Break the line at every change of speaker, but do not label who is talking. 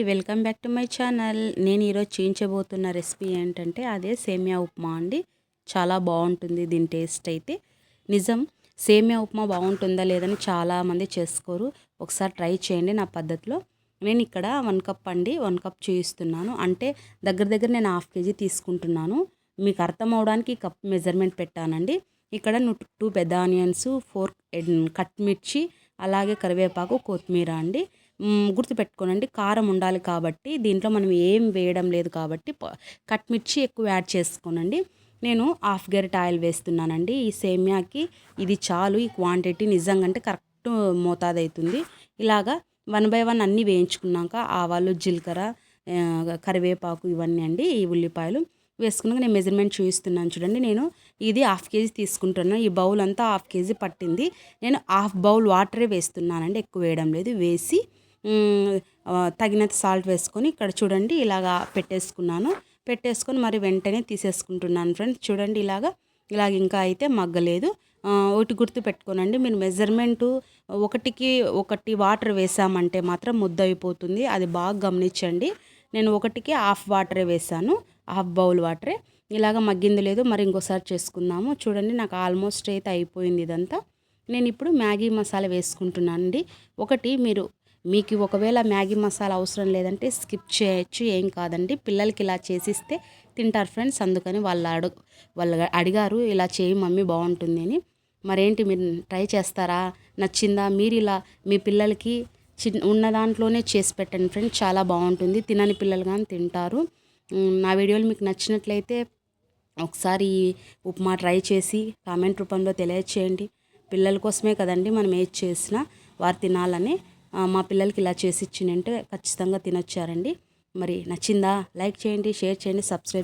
Welcome back to my channel. నేను ఈరోజు చేయించబోతున్న recipe ఏంటంటే అదే సేమియా ఉప్మా అండి. చాలా బాగుంటుంది దీని టేస్ట్ అయితే. నిజం, సేమియా ఉప్మా బాగుంటుందా లేదని చాలామంది చేసుకోరు. ఒకసారి ట్రై చేయండి నా పద్ధతిలో. నేను ఇక్కడ 1 కప్ అండి, 1 కప్ చూపిస్తున్నాను. అంటే దగ్గర దగ్గర నేను 1/2 kg తీసుకుంటున్నాను. మీకు అర్థం అవడానికి కప్ మెజర్మెంట్ పెట్టానండి. ఇక్కడ 2 పెద్ద ఆనియన్స్, 4 కట్ మిర్చి, అలాగే కరివేపాకు, కొత్తిమీర అండి. గుర్తుపెట్టుకోనండి, కారం ఉండాలి కాబట్టి దీంట్లో మనం ఏం వేయడం లేదు కాబట్టి కట్ మిర్చి ఎక్కువ యాడ్ చేసుకోనండి. నేను 1/2 గరిటె ఆయిల్ వేస్తున్నానండి. ఈ సేమియాకి ఇది చాలు, ఈ క్వాంటిటీ నిజంగా అంటే కరెక్ట్ మోతాదు అవుతుంది. ఇలాగా 1 by 1 అన్నీ వేయించుకున్నాక ఆవాలు, జీలకర్ర, కరివేపాకు ఇవన్నీ అండి, ఈ ఉల్లిపాయలు వేసుకున్నాక నేను మెజర్మెంట్ చూపిస్తున్నాను చూడండి. నేను ఇది 1/2 kg తీసుకుంటున్నాను. ఈ బౌల్ అంతా 1/2 kg పట్టింది. నేను 1/2 బౌల్ వాటరే వేస్తున్నానండి, ఎక్కువ వేయడం లేదు. వేసి తగినంత సాల్ట్ వేసుకొని ఇక్కడ చూడండి ఇలాగా పెట్టేసుకొని మరి వెంటనే తీసేసుకుంటున్నాను ఫ్రెండ్స్. చూడండి ఇలాగ ఇంకా అయితే మగ్గలేదు. ఒకటి గుర్తు పెట్టుకోనండి, మీరు మెజర్మెంటు 1కి 1 వాటర్ వేసామంటే మాత్రం ముద్ద అయిపోతుంది. అది బాగా గమనించండి. నేను 1కి 1/2 వాటరే వేసాను, 1/2 బౌల్ వాటరే. ఇలాగ మగ్గింది లేదు, మరి ఇంకోసారి చేసుకుందాము. చూడండి నాకు ఆల్మోస్ట్ అయితే అయిపోయింది ఇదంతా. నేను ఇప్పుడు మ్యాగీ మసాలా వేసుకుంటున్నానండి. మీకు ఒకవేళ మ్యాగీ మసాలా అవసరం లేదంటే స్కిప్ చేయొచ్చు, ఏం కాదండి. పిల్లలకి ఇలా చేసిస్తే తింటారు ఫ్రెండ్స్. అందుకని వాళ్ళు అడిగారు ఇలా చేయి మమ్మీ బాగుంటుంది అని. మరేంటి, మీరు ట్రై చేస్తారా? నచ్చిందా? మీరు ఇలా మీ పిల్లలకి ఉన్న దాంట్లోనే చేసి పెట్టండి ఫ్రెండ్స్, చాలా బాగుంటుంది. తినని పిల్లలు కానీ తింటారు. నా వీడియోలు మీకు నచ్చినట్లయితే ఒకసారి ఈ ఉప్మా ట్రై చేసి కామెంట్ రూపంలో తెలియచేయండి. పిల్లల కోసమే కదండి మనం ఏది చేసినా, వారు తినాలని. మా పిల్లలకి ఇలా చేసి ఇచ్చినంటే ఖచ్చితంగా తినొచ్చారండి. మరి నచ్చిందా? లైక్ చేయండి, షేర్ చేయండి, సబ్స్క్రైబ్